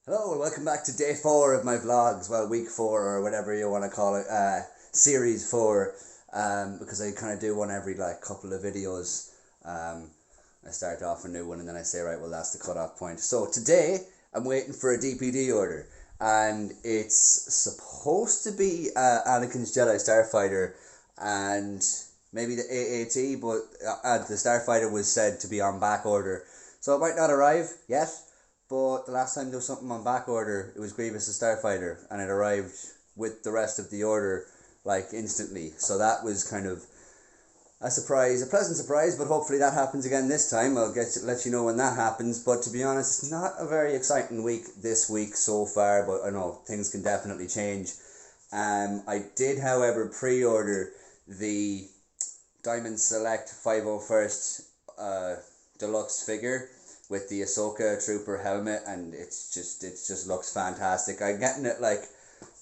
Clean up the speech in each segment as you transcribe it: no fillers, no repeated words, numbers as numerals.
Hello and welcome back to day 4 of my vlogs. Well, week 4 or whatever you want to call it, series 4. Because I kind of do one every couple of videos. I start off a new one and then I say, right, well, that's the cutoff point. So today I'm waiting for a DPD order, and it's supposed to be Anakin's Jedi Starfighter and maybe the AAT, but the Starfighter was said to be on back order, so it might not arrive yet. But the last time there was something on back order, it was Grievous the Starfighter, and it arrived with the rest of the order instantly. So that was kind of a surprise, a pleasant surprise. But hopefully that happens again this time. I'll let you know when that happens. But to be honest, it's not a very exciting week this week so far. But I know things can definitely change. I did, however, pre-order the Diamond Select 501st deluxe figure with the Ahsoka Trooper helmet, and it just looks fantastic. I'm getting it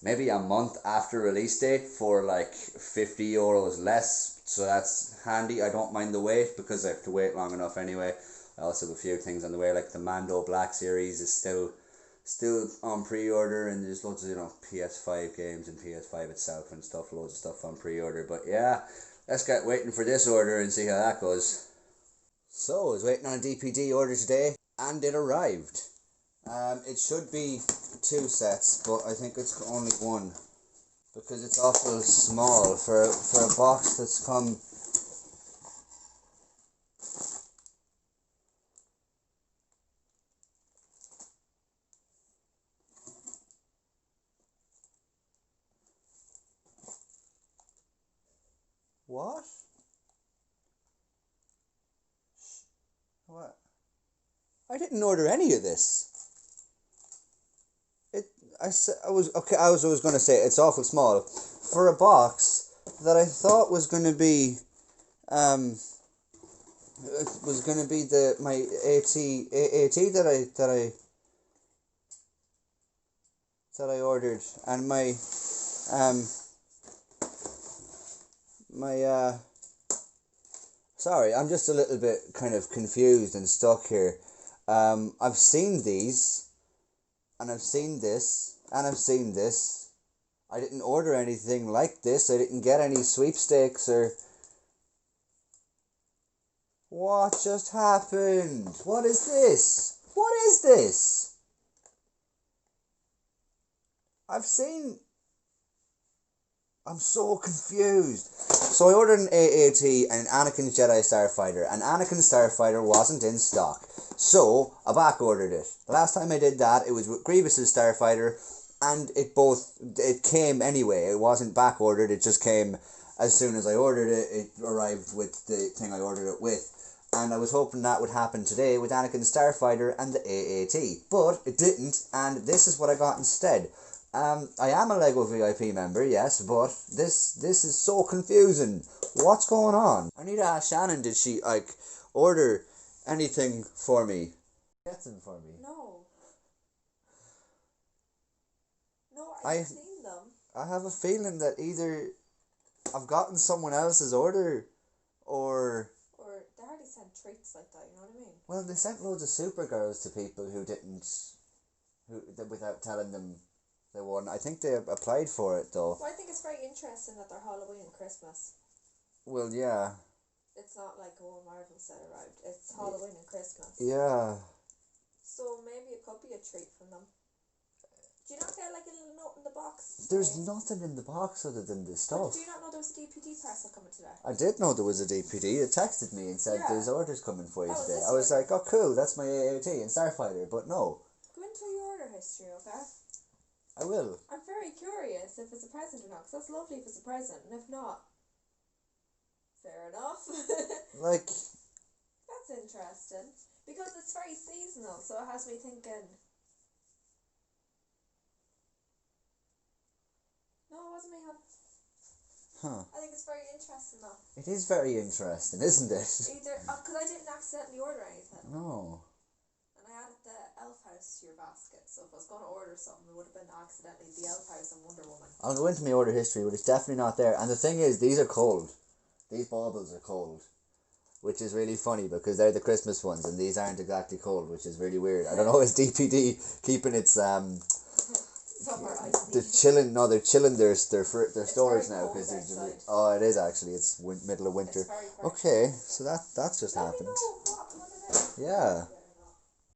maybe a month after release date for €50 less, so that's handy. I don't mind the wait because I have to wait long enough anyway. I also have a few things on the way, like the Mando Black Series is still on pre-order, and there's loads of PS5 games and PS5 itself and stuff, loads of stuff on pre-order. But yeah, let's get waiting for this order and see how that goes. So, I was waiting on a DPD order today, and it arrived. It should be 2 sets, but I think it's only 1, because it's awful small for a box that's come. What? What? I didn't order any of this. I was going to say it's awful small for a box that I thought was going to be my AAT that I ordered, and um my sorry, I'm just a little bit kind of confused and stuck here. I've seen these, and I've seen this, and I've seen this. I didn't order anything like this. I didn't get any sweepstakes or... What just happened? What is this? What is this? I've seen... I'm so confused. So I ordered an AAT and Anakin's Jedi Starfighter, and Anakin's Starfighter wasn't in stock. So I back ordered it. The last time I did that, it was with Grievous's Starfighter, and it came anyway. It wasn't back ordered, it just came as soon as I ordered it. It arrived with the thing I ordered it with. And I was hoping that would happen today with Anakin's Starfighter and the AAT. But it didn't, and this is what I got instead. I am a Lego VIP member, yes, but this is so confusing. What's going on? I need to ask Shannon, did she, order anything for me? Get them for me. No. No, I've seen them. I have a feeling that either I've gotten someone else's order, or they already sent treats like that, you know what I mean? Well, they sent loads of Supergirls to people who without telling them they won. I think they applied for it though. Well, I think it's very interesting that they're Halloween and Christmas. Well, yeah. It's not like a Marvel set arrived. It's Halloween and Christmas. Yeah. So maybe it could be a treat from them. Do you not get a little note in the box? There's nothing in the box other than the stuff. But do you not know there was a DPD parcel coming today? I did know there was a DPD. It texted me and said there's orders coming for you today. I was order? like, oh cool, that's my AAT and Starfighter, but no. Go into your order history, okay? I will. I'm very curious if it's a present or not, because that's lovely if it's a present, and if not, fair enough. That's interesting, because it's very seasonal, so it has me thinking. No, it wasn't me, hon. Huh. I think it's very interesting though. It is very interesting, isn't it? Because I didn't accidentally order anything. No. And I added the Elf House to your basket, so if I was going to order something, it would have been accidentally the Elf House and Wonder Woman. I'll go into my order history, but it's definitely not there. And the thing is, these are cold. These baubles are cold. which is really funny because they're the Christmas ones and these aren't exactly cold, which is really weird. I don't know, is DPD keeping its Summer ice. they're chilling their storage very now cold because they're just, outside. oh, it is actually, it's middle of winter. It's very, very Okay, so that's just Let me happened. know what it is. Yeah.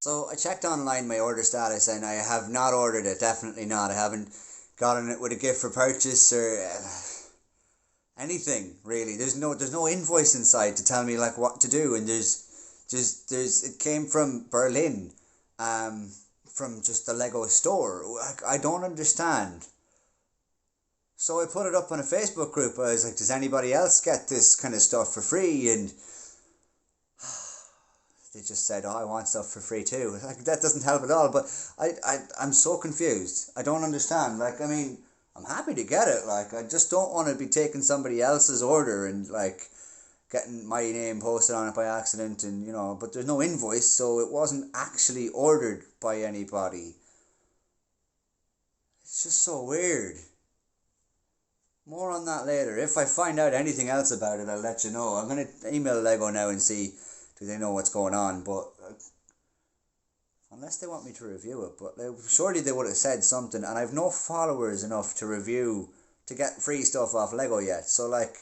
So I checked online my order status and I have not ordered it, definitely not. I haven't gotten it with a gift for purchase or anything really. There's no invoice inside to tell me like what to do, and there's it came from Berlin, from just the Lego store. I don't understand. So I put it up on a Facebook group. I was like, does anybody else get this kind of stuff for free? And they just said, oh, I want stuff for free too. Like, that doesn't help at all. But I'm so confused. I don't understand. Like, I mean, I'm happy to get it. Like, I just don't want to be taking somebody else's order and like getting my name posted on it by accident, and but there's no invoice, so it wasn't actually ordered by anybody. It's just so weird. More on that later. If I find out anything else about it, I'll let you know. I'm going to email Lego now and see do they know what's going on, but unless they want me to review it, but surely they would have said something, and I've no followers enough to review, to get free stuff off Lego yet, so like,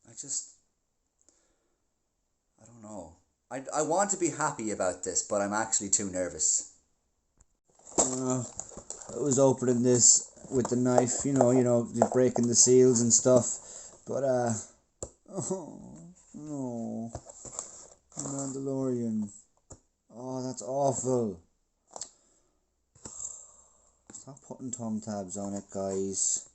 I don't know. I want to be happy about this, but I'm actually too nervous. I was opening this with the knife, just breaking the seals and stuff, but oh no, Mandalorian. Oh, that's awful. Stop putting thumb tabs on it, guys.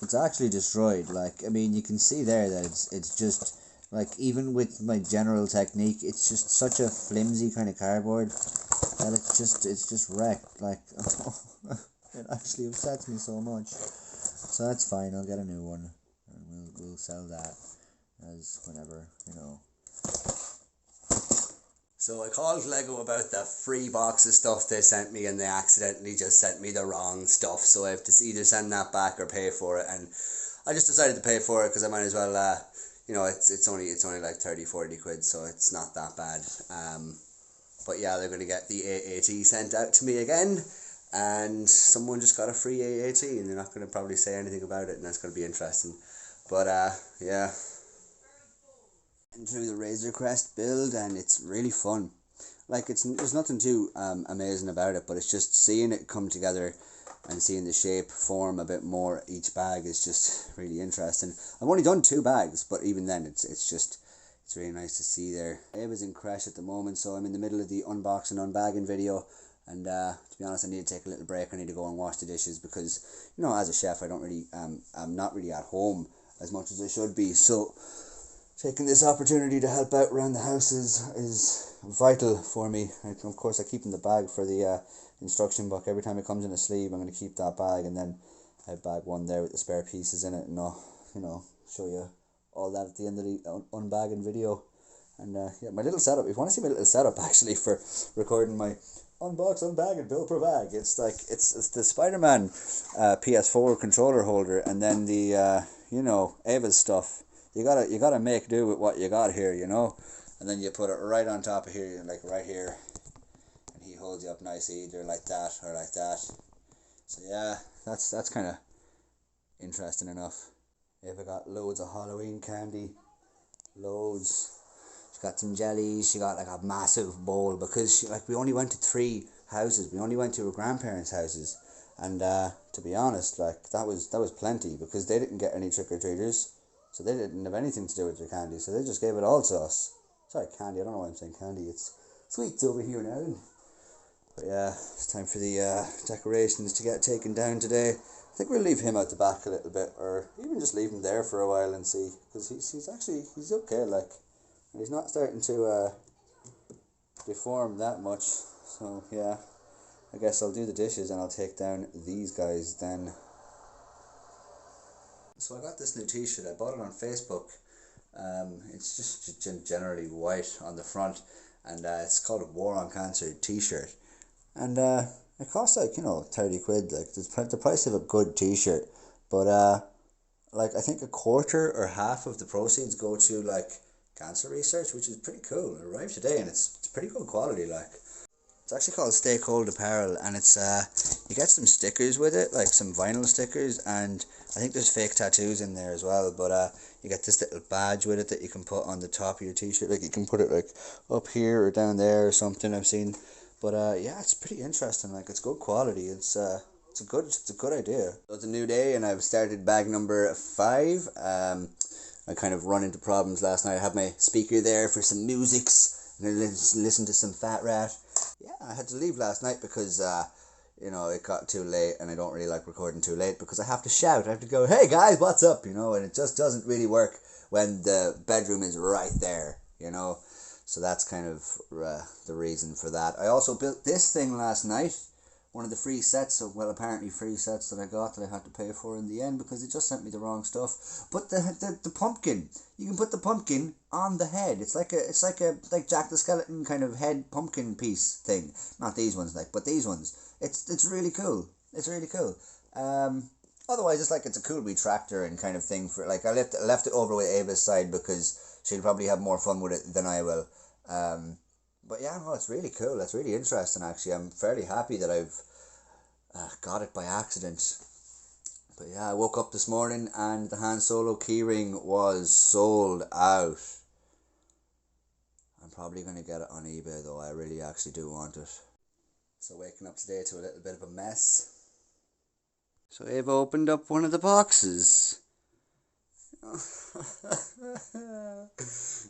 It's actually destroyed. Like, I mean, you can see there that it's just like, even with my general technique, it's just such a flimsy kind of cardboard that it's just wrecked. Like, it actually upsets me so much. So that's fine. I'll get a new one, and we'll sell that as whenever, So I called Lego about the free box of stuff they sent me, and they accidentally just sent me the wrong stuff. So I have to either send that back or pay for it. And I just decided to pay for it because I might as well. It's only like 30-40 quid, so it's not that bad. But yeah, they're gonna get the AAT sent out to me again, and someone just got a free AAT, and they're not gonna probably say anything about it, and that's gonna be interesting. But yeah. Through the Razor Crest build, and it's really fun. Like, there's nothing too amazing about it, but it's just seeing it come together and seeing the shape form a bit more each bag is just really interesting. I've only done 2 bags, but even then it's really nice to see there. Ava's in crash at the moment, so I'm in the middle of the unboxing unbagging video, and to be honest, I need to take a little break. I need to go and wash the dishes because as a chef, I don't really I'm not really at home as much as I should be, so taking this opportunity to help out around the house is vital for me. Of course, I keep in the bag for the instruction book. Every time it comes in a sleeve, I'm going to keep that bag, and then I have bag 1 there with the spare pieces in it, and I'll show you all that at the end of the unbagging video. And yeah, my little setup. If you want to see my little setup actually for recording my unbox, unbag, and build per bag, it's like it's the Spider-Man PS4 controller holder, and then the Ava's stuff. You gotta make do with what you got here, and then you put it right on top of here, like right here, and he holds you up nicely, either like that or like that. So yeah, that's kind of interesting enough. Ava got loads of Halloween candy, loads. She got some jellies. She got like a massive bowl because we only went to 3 houses. We only went to her grandparents' houses, and to be honest, like that was plenty because they didn't get any trick or treaters. So they didn't have anything to do with their candy, so they just gave it all to us. Sorry, candy, I don't know why I'm saying candy, it's sweets over here now. But yeah, it's time for the decorations to get taken down today. I think we'll leave him out the back a little bit, or even just leave him there for a while and see, because he's okay, like, and he's not starting to deform that much. So yeah, I guess I'll do the dishes and I'll take down these guys then. So I got this new t-shirt. I bought it on Facebook. It's just generally white on the front, and it's called a War on Cancer t-shirt. And it costs like 30 quid. Like, it's the price of a good t-shirt. But like I think a quarter or half of the proceeds go to like cancer research, which is pretty cool. It arrived today, and it's pretty good quality. Like it's actually called Stay Cold Apparel, and it's you get some stickers with it, like some vinyl stickers, and I think there's fake tattoos in there as well. But you get this little badge with it that you can put on the top of your t-shirt. Like you can put it like up here or down there or something. I've seen, but yeah, it's pretty interesting. Like it's good quality. It's a good idea. So it's a new day, and I've started bag number 5. I kind of run into problems last night. I had my speaker there for some musics, and I listened to some Fat Rat. Yeah, I had to leave last night because it got too late, and I don't really like recording too late because I have to shout. I have to go, "Hey guys, what's up?" And it just doesn't really work when the bedroom is right there. So that's kind of the reason for that. I also built this thing last night. One of the free sets apparently free sets that I got that I had to pay for in the end because it just sent me the wrong stuff. But the pumpkin, you can put the pumpkin on the head. It's like like Jack the Skeleton kind of head pumpkin piece thing. Not these ones, but these ones. It's really cool. It's really cool. Otherwise, it's a cool wee tractor and kind of thing for I left it over with Ava's side because she'll probably have more fun with it than I will. But yeah, no, it's really cool. It's really interesting, actually. I'm fairly happy that I've got it by accident. But yeah, I woke up this morning and the Han Solo keyring was sold out. I'm probably going to get it on eBay, though. I really actually do want it. So waking up today to a little bit of a mess. So Ava opened up one of the boxes.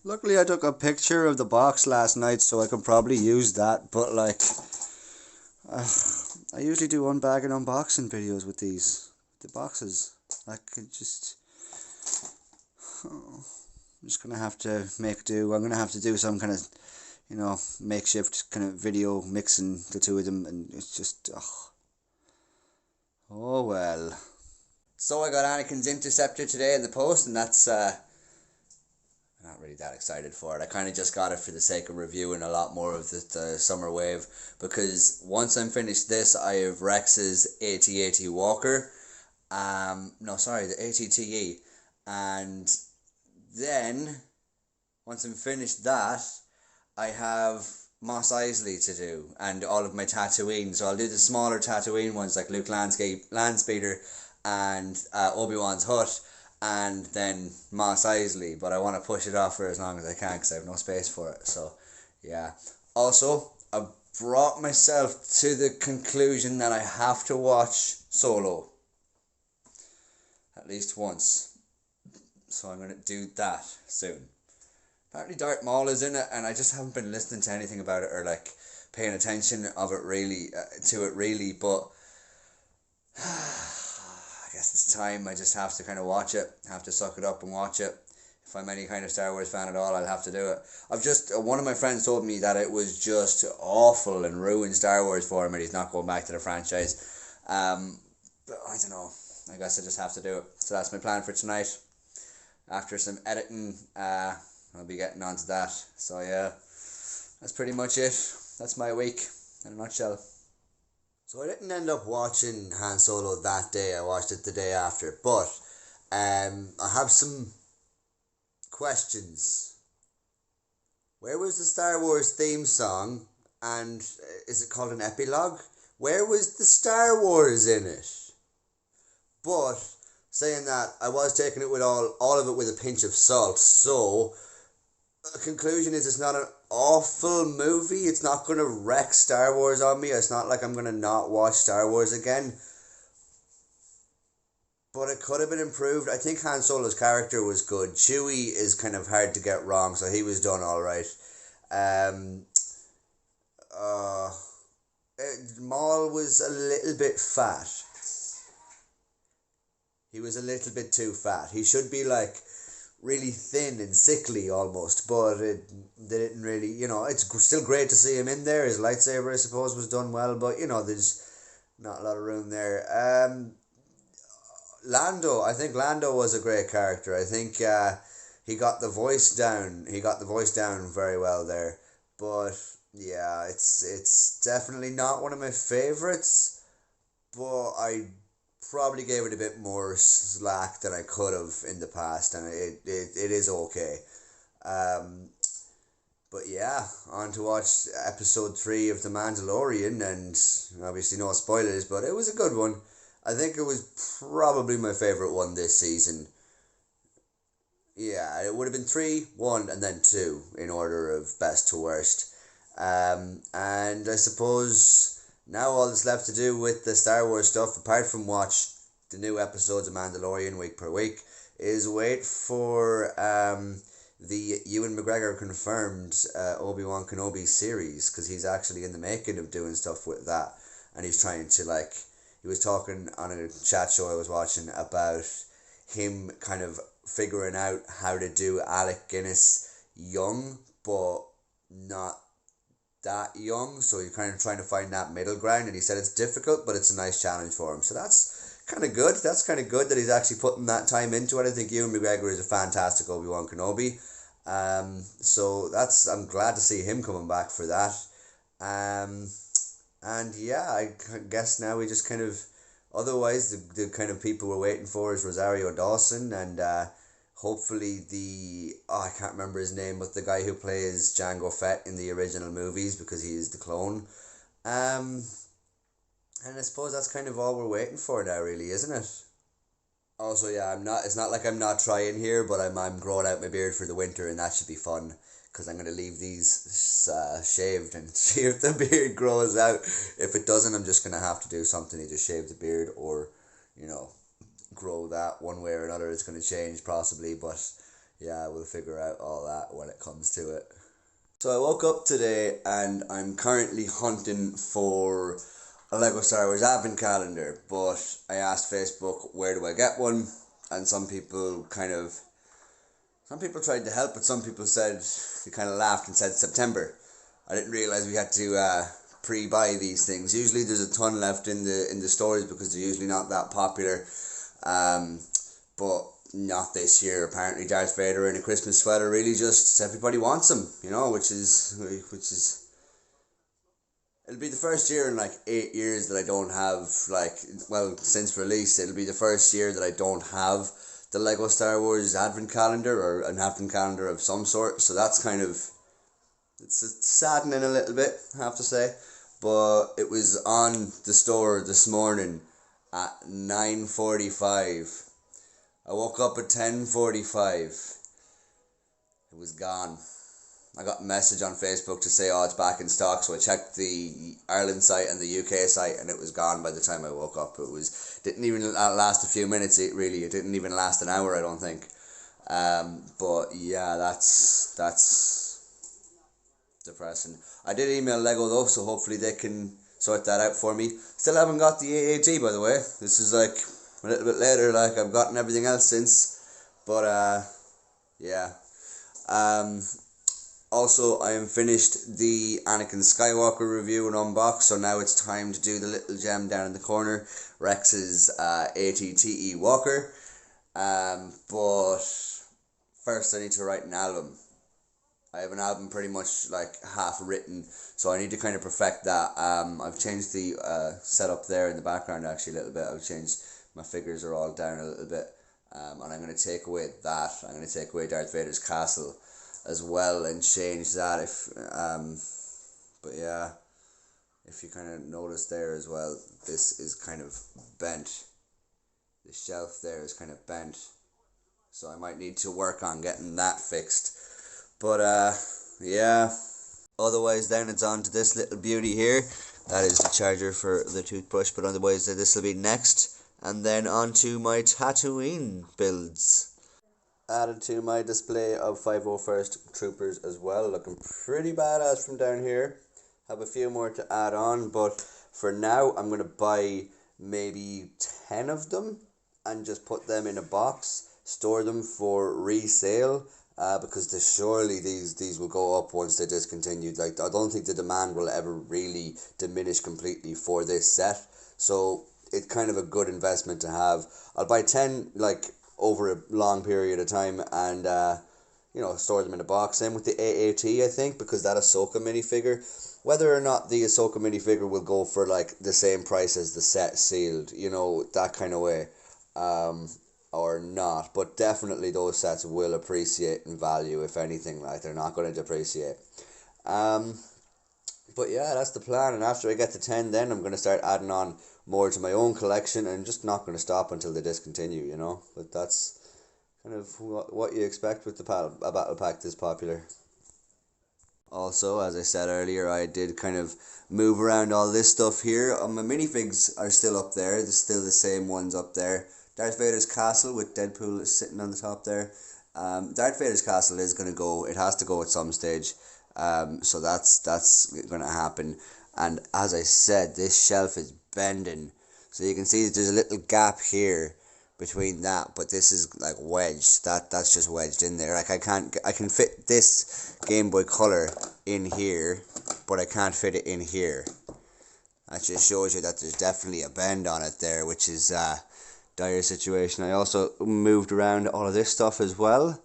Luckily I took a picture of the box last night, so I can probably use that, but I usually do unbag and unboxing videos with the boxes. I'm just gonna have to make do. I'm gonna have to do some kind of makeshift kind of video mixing the two of them, and it's just oh well. So I got Anakin's Interceptor today in the post, and that's I'm not really that excited for it. I kind of just got it for the sake of reviewing a lot more of the Summer Wave, because once I'm finished this, I have Rex's AT-AT Walker, the ATTE, and then once I'm finished that, I have Mos Eisley to do, and all of my Tatooine. So I'll do the smaller Tatooine ones like Luke Landspeeder and Obi-Wan's hut, and then Mos Eisley, but I want to push it off for as long as I can because I have no space for it. So yeah. Also, I brought myself to the conclusion that I have to watch Solo at least once, so I'm going to do that soon. Apparently Darth Maul is in it, and I just haven't been listening to anything about it or paying attention to it really, but I guess it's time. I just have to kind of watch it, have to suck it up and watch it. If I'm any kind of Star Wars fan at all, I'll have to do it. One of my friends told me that it was just awful and ruined Star Wars for him, and he's not going back to the franchise. But I don't know. I guess I just have to do it. So that's my plan for tonight. After some editing, I'll be getting onto that. So yeah, that's pretty much it. That's my week in a nutshell. So I didn't end up watching Han Solo that day. I watched it the day after. But I have some questions. Where was the Star Wars theme song? And is it called an epilogue? Where was the Star Wars in it? But saying that, I was taking it with all of it with a pinch of salt. So the conclusion is it's not an awful movie. It's not going to wreck Star Wars on me. It's not like I'm going to not watch Star Wars again. But it could have been improved. I think Han Solo's character was good. Chewie is kind of hard to get wrong, so he was done alright. Maul was a little bit fat. He was a little bit too fat. He should be really thin and sickly almost, but they didn't really, it's still great to see him in there. His lightsaber, I suppose, was done well, but, there's not a lot of room there. I think Lando was a great character. I think he got the voice down. He got the voice down very well there. But yeah, it's definitely not one of my favorites. But I probably gave it a bit more slack than I could have in the past, and it is okay. Um, but yeah, on to watch episode 3 of The Mandalorian, and obviously no spoilers, but it was a good one. I think it was probably my favourite one this season. Yeah, it would have been 3, 1, and then 2 in order of best to worst. And I suppose now all that's left to do with the Star Wars stuff, apart from watch the new episodes of Mandalorian week per week, is wait for the Ewan McGregor confirmed Obi-Wan Kenobi series, because he's actually in the making of doing stuff with that, and he's trying to like, he was talking on a chat show I was watching about him kind of figuring out how to do Alec Guinness young, but not that young, so he's kind of trying to find that middle ground, and he said it's difficult, but it's a nice challenge for him, so that's kind of good. That's kind of good that he's actually putting that time into it. I think Ewan McGregor is a fantastic Obi-Wan Kenobi, so I'm glad to see him coming back for that. And yeah, I guess now we just kind of, otherwise the kind of people we're waiting for is Rosario Dawson, and hopefully I can't remember his name, but the guy who plays Jango Fett in the original movies, because he is the clone. And I suppose that's kind of all we're waiting for now, really, isn't it? Also, yeah, it's not like I'm not trying here, but I'm growing out my beard for the winter, and that should be fun, because I'm going to leave these shaved and see if the beard grows out. If it doesn't, I'm just going to have to do something to just shave the beard, or, grow that one way or another. It's going to change possibly, but yeah, we'll figure out all that when it comes to it. So I woke up today and I'm currently hunting for a Lego Star Wars advent calendar, but I asked Facebook where do I get one, and some people tried to help, but some people said, they kind of laughed and said September. I didn't realise we had to pre-buy these things. Usually there's a ton left in the stores because they're usually not that popular. But not this year. Apparently Darth Vader in a Christmas sweater really just, everybody wants him, which is it'll be the first year in like 8 years that I don't have, since release, it'll be the first year that I don't have the Lego Star Wars advent calendar, or an advent calendar of some sort, so that's kind of, it's saddening a little bit, I have to say. But it was on the store this morning at 9:45. I woke up at 10:45. It was gone. I got a message on Facebook to say, it's back in stock, so I checked the Ireland site and the UK site, and it was gone by the time I woke up. Didn't even last a few minutes, it didn't even last an hour, I don't think. But yeah, that's depressing. I did email Lego though, so hopefully they can sort that out for me. Still haven't got the AAT, by the way. This is like a little bit later, I've gotten everything else since, but yeah. Also, I am finished the Anakin Skywalker review and unbox, so now it's time to do the little gem down in the corner, Rex's ATTE Walker. But first I need to write an album. I have an album pretty much half written, so I need to kind of perfect that. I've changed the setup there in the background actually a little bit. I've changed, my figures are all down a little bit, and I'm going to take away that. I'm going to take away Darth Vader's castle as well and change that. But yeah, if you kind of notice there as well, this is kind of bent. The shelf there is kind of bent, so I might need to work on getting that fixed. But yeah, otherwise then it's on to this little beauty here. That is the charger for the toothbrush, but otherwise this will be next. And then on to my Tatooine builds. Added to my display of 501st Troopers as well, looking pretty badass from down here. Have a few more to add on, but for now I'm going to buy maybe 10 of them and just put them in a box, store them for resale, because surely these will go up once they're discontinued. I don't think the demand will ever really diminish completely for this set, so it's kind of a good investment to have. I'll buy 10 over a long period of time and store them in a box. Same with the AAT, I think, because that Ahsoka minifigure, whether or not the Ahsoka minifigure will go for like the same price as the set sealed, you know, that kind of way, or not. But definitely those sets will appreciate in value, if anything. Like, they're not going to depreciate. But yeah, that's the plan. And after I get to 10, then I'm going to start adding on more to my own collection, and just not going to stop until they discontinue, you know. But that's kind of what you expect with a battle pack this popular. Also, as I said earlier, I did kind of move around all this stuff here. My minifigs are still up there. They're still the same ones up there. Darth Vader's castle with Deadpool sitting on the top there. Darth Vader's castle is going to go. It has to go at some stage. So that's going to happen. And as I said, this shelf is bending. So you can see there's a little gap here between that, but this is like wedged. That's just wedged in there. Like, I can fit this Game Boy Color in here, but I can't fit it in here. That just shows you that there's definitely a bend on it there, which is dire situation. I also moved around all of this stuff as well.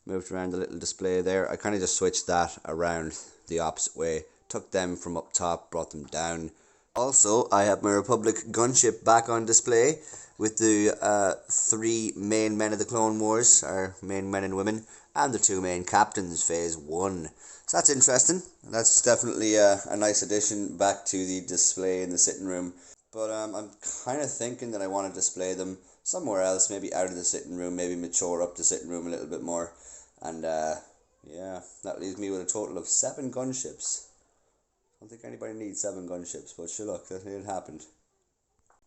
Moved around the little display there. I kind of just switched that around the opposite way. Took them from up top, brought them down. Also, I have my Republic gunship back on display with the 3 main men of the Clone Wars, our main men and women, and the 2 main captains, Phase 1. So that's interesting. That's definitely a nice addition back to the display in the sitting room. But I'm kind of thinking that I want to display them somewhere else, maybe out of the sitting room, maybe mature up the sitting room a little bit more. And yeah, that leaves me with a total of 7 gunships. I don't think anybody needs 7 gunships, but sure, look, it happened.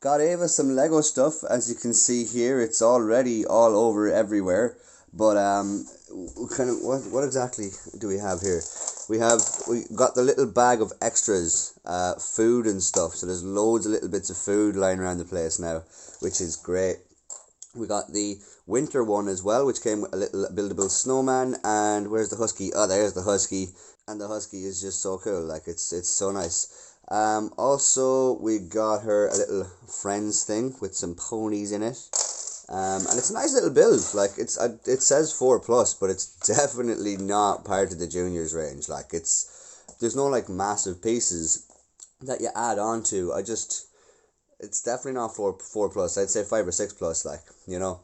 Got Ava some Lego stuff. As you can see here, it's already all over everywhere. But kind of what exactly do we have here? We got the little bag of extras, food and stuff. So there's loads of little bits of food lying around the place now, which is great. We got the winter one as well, which came with a little buildable snowman. And where's the husky? Oh, there's the husky. And the husky is just so cool. Like, it's so nice. Also, we got her a little friends thing with some ponies in it. And it's a nice little build. Like, it says 4+, but it's definitely not part of the juniors range. Like, there's no like massive pieces that you add on to. It's definitely not 4+. I'd say 5 or 6+, like, you know.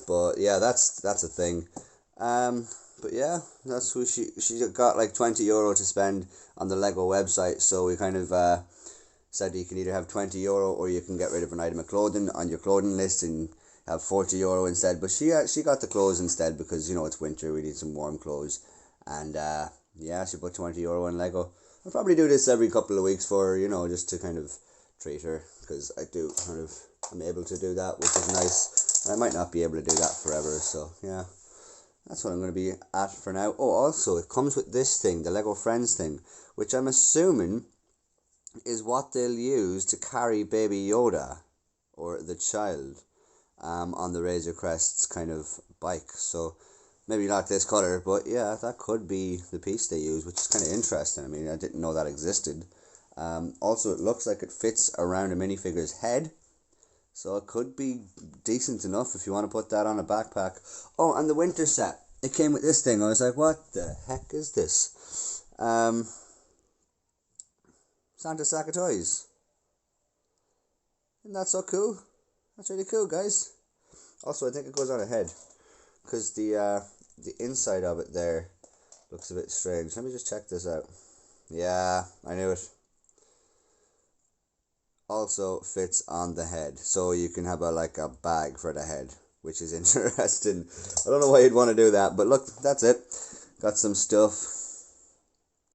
But yeah, that's a thing. But yeah, that's who she got like €20 to spend on the Lego website. So we kind of said you can either have €20 or you can get rid of an item of clothing on your clothing list and have €40 instead. But she got the clothes instead because, you know, it's winter, we need some warm clothes. And yeah, she put €20 in Lego. I'll probably do this every couple of weeks for her, you know, just to kind of treat her, because I'm able to do that, which is nice. And I might not be able to do that forever, so yeah. That's what I'm going to be at for now. Oh, also, it comes with this thing, the Lego Friends thing, which I'm assuming is what they'll use to carry Baby Yoda, or the child, on the Razor Crest's kind of bike. So, maybe not this colour, but yeah, that could be the piece they use, which is kind of interesting. I mean, I didn't know that existed. Also, it looks like it fits around a minifigure's head. So it could be decent enough if you want to put that on a backpack. Oh, and the winter set. It came with this thing. I was like, what the heck is this? Santa Sack of Toys. Isn't that so cool? That's really cool, guys. Also, I think it goes on a head, because the inside of it there looks a bit strange. Let me just check this out. Yeah, I knew it. Also fits on the head, so you can have a bag for the head, which is interesting. I don't know why you'd want to do that, but look, that's it. Got some stuff.